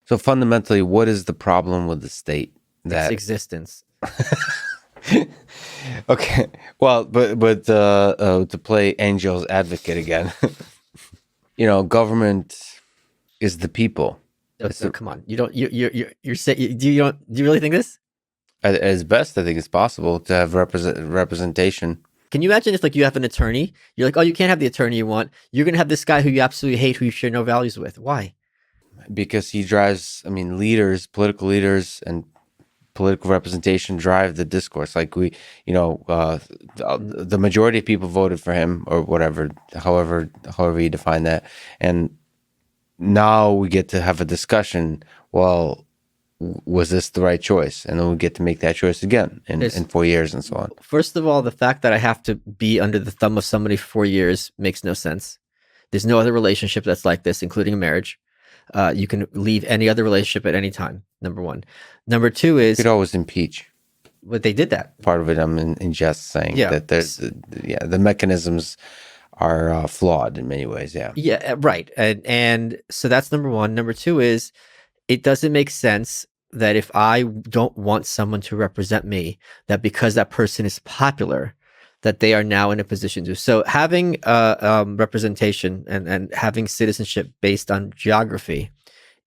So fundamentally, what is the problem with the state? Its That existence. okay. Well, but to play angel's advocate again, government is the people. No, It's no, come on. You don't. You're saying. Do you really think this? as best I think it's possible to have representation. Can you imagine if like you have an attorney? You're like, oh, you can't have the attorney you want. You're gonna have this guy who you absolutely hate, who you share no values with. Why? Because he drives. I mean, leaders, political leaders, and political representation drive the discourse. Like the majority of people voted for him or whatever, however you define that, and now we get to have a discussion. Well, was this the right choice? And then we get to make that choice again in 4 years and so on. First of all, the fact that I have to be under the thumb of somebody for 4 years makes no sense. There's no other relationship that's like this, including a marriage. You can leave any other relationship at any time. Number one. Number two You is, could always impeach. but they did that. Part of it, I'm in jest saying Yeah. that there's the mechanisms are flawed in many ways. Yeah. Yeah, right. And so that's number one. Number two is, it doesn't make sense that if I don't want someone to represent me, that because that person is popular, that they are now in a position to. So having representation and having citizenship based on geography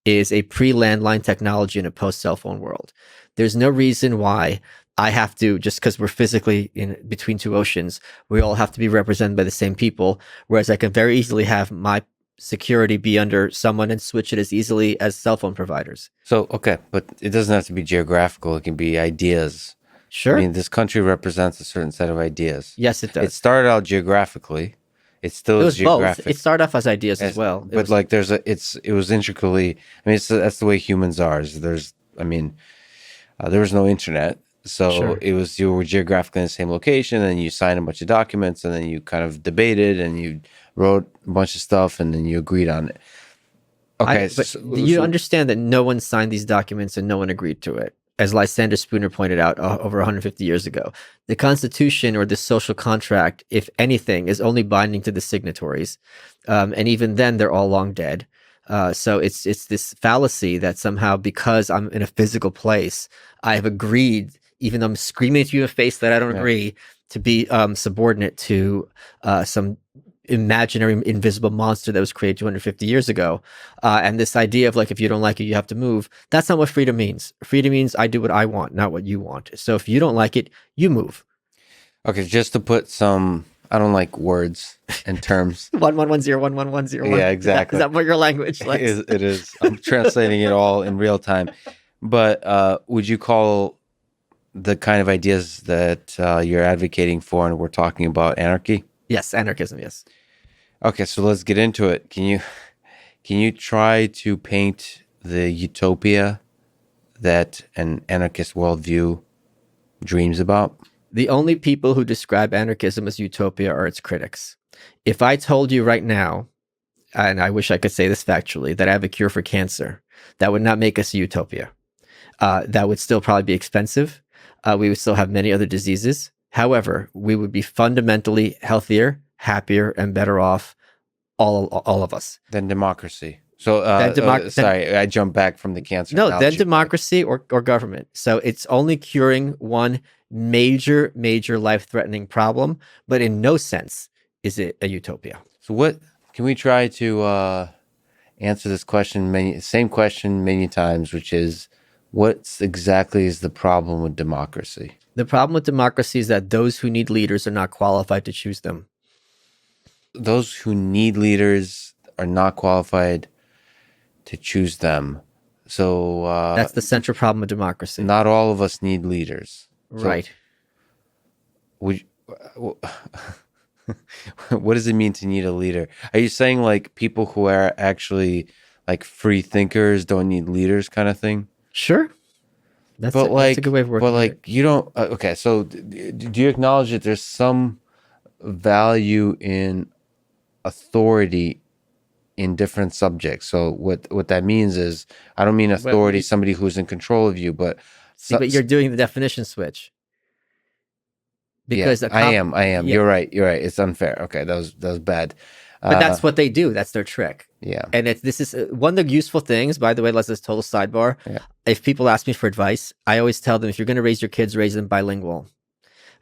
is a pre-landline technology in a post-cell phone world. There's no reason why I have to, just because we're physically in between two oceans, we all have to be represented by the same people, whereas I can very easily have my security be under someone and switch it as easily as cell phone providers. So, okay, but it doesn't have to be geographical. It can be ideas. Sure. I mean, this country represents a certain set of ideas. Yes, it does. It started out geographically. It still It is was geographic. both. It started off as ideas as well. It But was, like, it was intricately. I mean, that's the way humans are. There was no internet, so Sure. you were geographically in the same location, and you signed a bunch of documents, and then you kind of debated, and you wrote a bunch of stuff, and then you agreed on it. Okay, but you understand that no one signed these documents and no one agreed to it. As Lysander Spooner pointed out over 150 years ago, the Constitution or the social contract, if anything, is only binding to the signatories, and even then, they're all long dead. So it's this fallacy that somehow, because I'm in a physical place, I have agreed, even though I'm screaming at you in the face that I don't agree, to be subordinate to some imaginary invisible monster that was created 250 years ago. And this idea of like, if you don't like it, you have to move. That's not what freedom means. Freedom means I do what I want, not what you want. So if you don't like it, you move. Okay, just to put some, I don't like words and terms. 1110 Yeah, exactly. Is that what your language like? It is. I'm translating it all in real time. But would you call the kind of ideas that you're advocating for and we're talking about anarchy? Yes, anarchism, yes. Okay, so let's get into it. Can you try to paint the utopia that an anarchist worldview dreams about? The only people who describe anarchism as utopia are its critics. If I told you right now, and I wish I could say this factually, that I have a cure for cancer, that would not make us a utopia. That would still probably be expensive. We would still have many other diseases. However, we would be fundamentally healthier, happier, and better off, all of us. Than democracy. So, sorry, I jumped back from the cancer. No, analogy. then democracy or government. So it's only curing one major life-threatening problem, but in no sense is it a utopia. So what can we try to answer this question? Same question many times, which is, what exactly is the problem with democracy? The problem with democracy is that those who need leaders are not qualified to choose them. Those who need leaders are not qualified to choose them. So that's the central problem of democracy. Not all of us need leaders. Right. So, what does it mean to need a leader? Are you saying like people who are actually like free thinkers don't need leaders kind of thing? Sure. That's a good way of working. But like you don't. Okay, so do you acknowledge that there's some value in authority in different subjects? So what that means is, I don't mean authority, somebody who's in control of you, but but you're doing the definition switch. Because I am. Yeah. You're right. It's unfair. Okay, that was bad. But that's what they do. That's their trick. Yeah. And this is one of the useful things, by the way, let's just total sidebar. Yeah. If people ask me for advice, I always tell them, if you're going to raise your kids, raise them bilingual.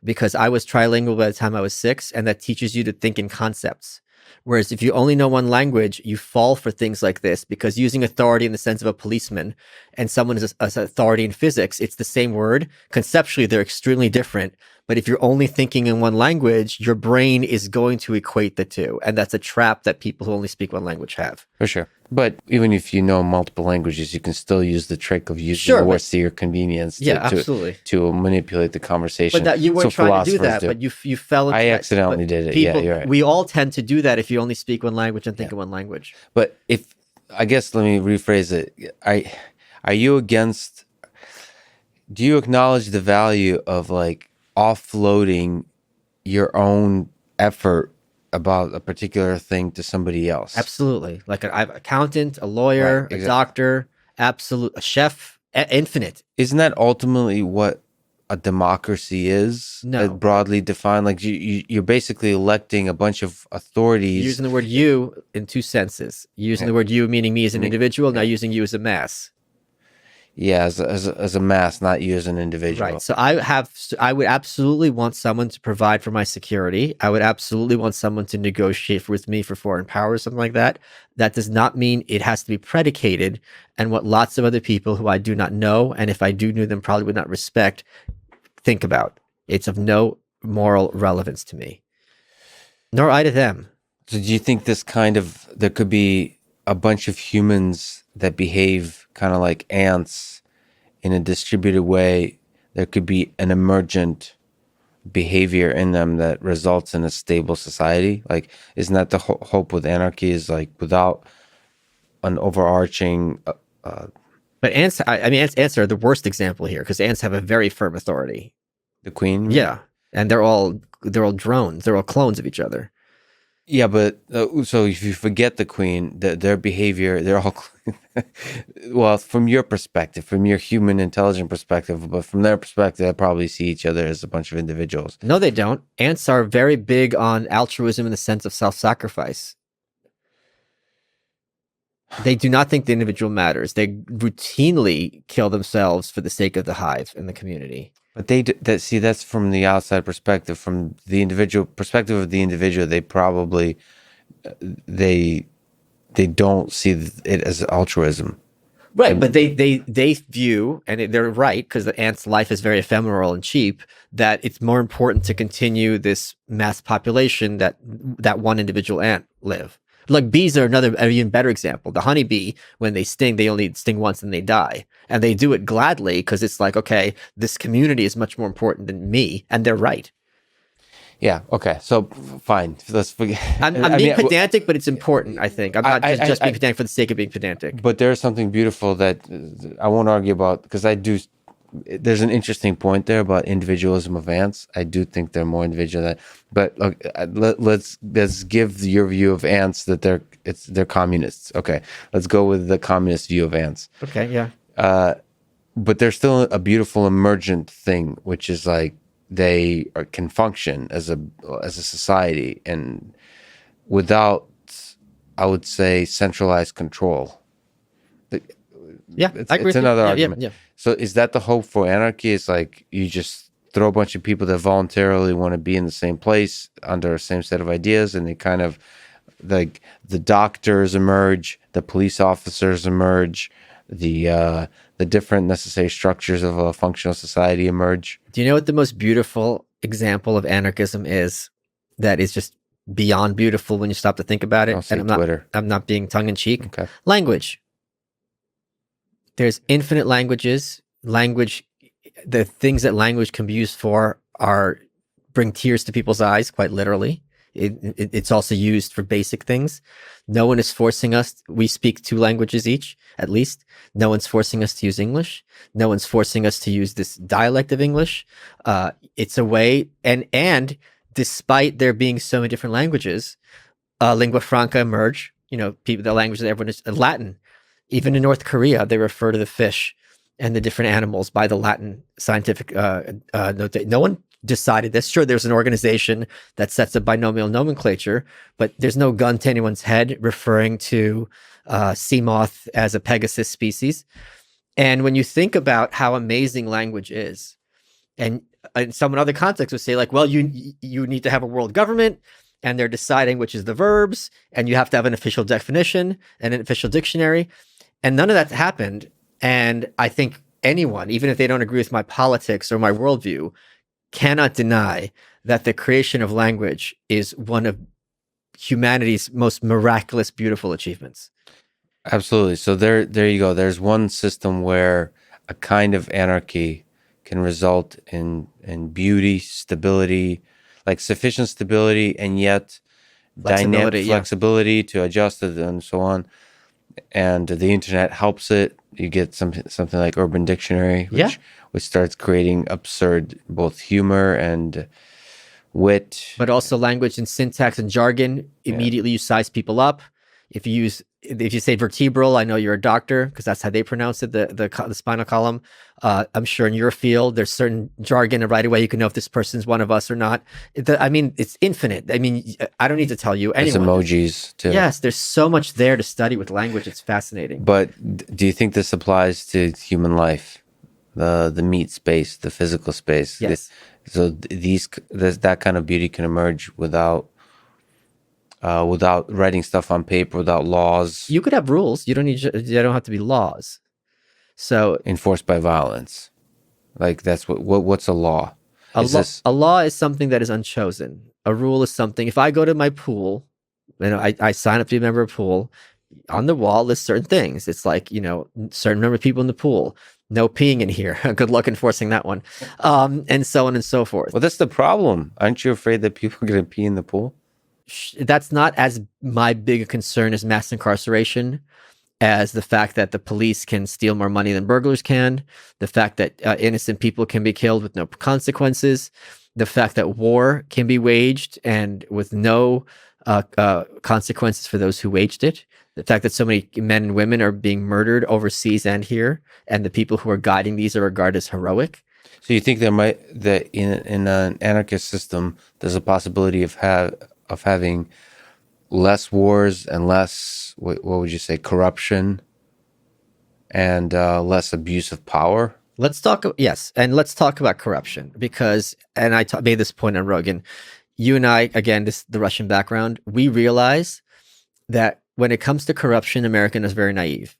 Because I was trilingual by the time I was 6, and that teaches you to think in concepts. Whereas if you only know one language, you fall for things like this, because using authority in the sense of a policeman and someone is as authority in physics, it's the same word. Conceptually, they're extremely different. But if you're only thinking in one language, your brain is going to equate the two. And that's a trap that people who only speak one language have. For sure. But even if you know multiple languages, you can still use the trick of using the words to your convenience absolutely. to manipulate the conversation. But that you weren't trying to do that, but you fell into I accidentally did it. People, yeah, you're right. We all tend to do that if you only speak one language and think in one language. But I guess let me rephrase it. Are you against, do you acknowledge the value of like offloading your own effort about a particular thing to somebody else? Absolutely. Like an accountant, a lawyer, right, exactly. A doctor, a chef, infinite. Isn't that ultimately what a democracy is? No. Broadly defined? Like you're basically electing a bunch of authorities. You're using the word you in two senses. You're using the word you meaning me as an individual, now using you as a mass. Yeah, as a mass, not you as an individual. Right. So I would absolutely want someone to provide for my security. I would absolutely want someone to negotiate with me for foreign power or something like that. That does not mean it has to be predicated on what lots of other people who I do not know, and if I do know them, probably would not respect, think about. It's of no moral relevance to me, nor I to them. So do you think there could be a bunch of humans that behave kind of like ants in a distributed way? There could be an emergent behavior in them that results in a stable society. Like, isn't that the hope with anarchy, is like without an overarching but ants, ants are the worst example here, because ants have a very firm authority. The queen? Yeah. And they're all drones. They're all clones of each other. Yeah, but so if you forget the queen, their behavior, they're all well, from your perspective, from your human intelligent perspective, but from their perspective, they probably see each other as a bunch of individuals. No, they don't. Ants are very big on altruism in the sense of self-sacrifice. They do not think the individual matters. They routinely kill themselves for the sake of the hive and the community. But that's from the outside perspective. From the individual perspective of the individual, they probably they don't see it as altruism. Right, but they view, and they're right, because the ant's life is very ephemeral and cheap, that it's more important to continue this mass population that one individual ant live. Like bees are another even better example. The honeybee, when they sting, they only sting once and they die. And they do it gladly because it's like, okay, this community is much more important than me. And they're right. Yeah. Okay. So fine. Let's forget. I'm being pedantic, but it's important, I think. I'm not just being pedantic for the sake of being pedantic. But there's something beautiful that I won't argue about, because there's an interesting point there about individualism of ants. I do think they're more individual than, but look, let's give your view of ants that they're communists. Okay, let's go with the communist view of ants. Okay, yeah. But there's still a beautiful emergent thing, which is like they can function as a society and without, I would say, centralized control. Yeah, I agree. It's another argument. Yeah. So is that the hope for anarchy? It's like you just throw a bunch of people that voluntarily want to be in the same place under the same set of ideas, and they kind of, like, the doctors emerge, the police officers emerge, the different necessary structures of a functional society emerge. Do you know what the most beautiful example of anarchism is? That is just beyond beautiful when you stop to think about it. I'll say and Twitter. I'm not being tongue in cheek. Okay. Language. There's infinite languages. The things that language can be used for bring tears to people's eyes, quite literally. It's also used for basic things. No one is forcing us. We speak 2 languages each, at least. No one's forcing us to use English. No one's forcing us to use this dialect of English. It's a way, and despite there being so many different languages, lingua franca emerge. The language that everyone is Latin. Even in North Korea, they refer to the fish and the different animals by the Latin scientific notation. No one decided this. Sure, there's an organization that sets a binomial nomenclature, but there's no gun to anyone's head referring to sea moth as a Pegasus species. And when you think about how amazing language is, and in some other context would say like, well, you need to have a world government, and they're deciding which is the verbs, and you have to have an official definition and an official dictionary, and none of that happened. And I think anyone, even if they don't agree with my politics or my worldview, cannot deny that the creation of language is one of humanity's most miraculous, beautiful achievements. Absolutely. So there you go. There's one system where a kind of anarchy can result in beauty, stability, like sufficient stability, and yet dynamic flexibility to adjust it and so on. And the internet helps it. You get something like Urban Dictionary, which starts creating absurd both humor and wit, but also language and syntax and jargon. Immediately you size people up. If you say vertebral, I know you're a doctor because that's how they pronounce it, the spinal column. I'm sure in your field, there's certain jargon, and right away you can know if this person's one of us or not. I mean, it's infinite. I mean, I don't need to tell you. There's emojis too. Yes, there's so much there to study with language. It's fascinating. But do you think this applies to human life, the meat space, the physical space? Yes. So that kind of beauty can emerge without writing stuff on paper, without laws. You could have rules. You don't have to be laws. So enforced by violence, like that's what's a law? A law is something that is unchosen. A rule is something. If I go to my pool and I sign up to be a member of a pool, on the wall lists certain things. It's like, certain number of people in the pool. No peeing in here. Good luck enforcing that one. And so on and so forth. Well, that's the problem. Aren't you afraid that people are going to pee in the pool? That's not as my big a concern as mass incarceration, as the fact that the police can steal more money than burglars can, the fact that innocent people can be killed with no consequences, the fact that war can be waged and with no consequences for those who waged it, the fact that so many men and women are being murdered overseas and here, and the people who are guiding these are regarded as heroic. So you think that in an anarchist system, there's a possibility of having less wars and less, what would you say, corruption and less abuse of power? Let's talk about corruption because, and I made this point on Rogan, you and I, again, the Russian background, we realize that when it comes to corruption, American is very naive.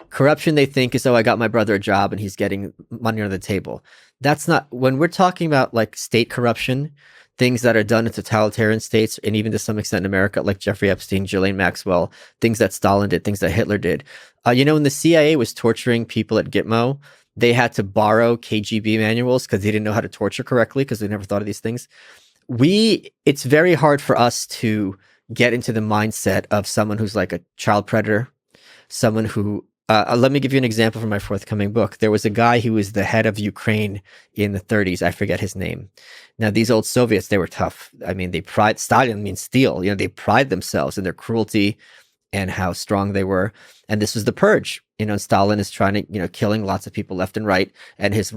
Corruption, they think, is, I got my brother a job and he's getting money on the table. That's not, when we're talking about like state corruption, things that are done in totalitarian states, and even to some extent in America, like Jeffrey Epstein, Ghislaine Maxwell, things that Stalin did, things that Hitler did. When the CIA was torturing people at Gitmo, they had to borrow KGB manuals because they didn't know how to torture correctly because they never thought of these things. It's very hard for us to get into the mindset of someone who's like a child predator, someone who, let me give you an example from my forthcoming book. There was a guy who was the head of Ukraine in the 30s. I forget his name. Now, these old Soviets, they were tough. I mean, Stalin means steel. They pride themselves in their cruelty and how strong they were. And this was the purge. Stalin is trying to, killing lots of people left and right. And his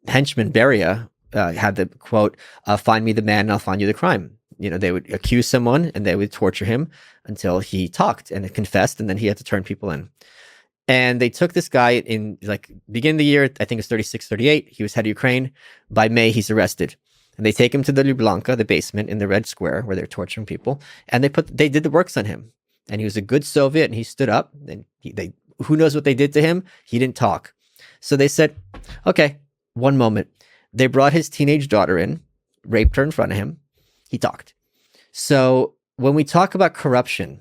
henchman, Beria, had the quote, find me the man and I'll find you the crime. They would accuse someone and they would torture him until he talked and confessed, and then he had to turn people in. And they took this guy in like beginning of the year, I think it's 36, 38. He was head of Ukraine. By May, he's arrested. And they take him to the Lublanka, the basement in the Red Square where they're torturing people. And they did the works on him. And he was a good Soviet and he stood up. And who knows what they did to him? He didn't talk. So they said, okay, one moment. They brought his teenage daughter in, raped her in front of him. He talked. So when we talk about corruption,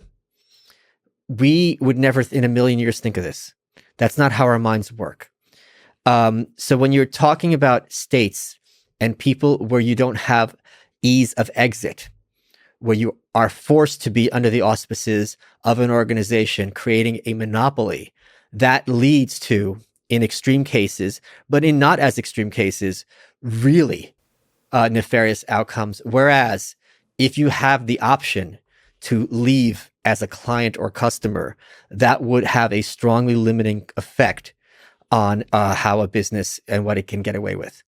we would never in a million years think of this. That's not how our minds work. So when you're talking about states and people where you don't have ease of exit, where you are forced to be under the auspices of an organization creating a monopoly, that leads to, in extreme cases, but in not as extreme cases, really nefarious outcomes. Whereas if you have the option to leave as a client or customer, that would have a strongly limiting effect on how a business and what it can get away with.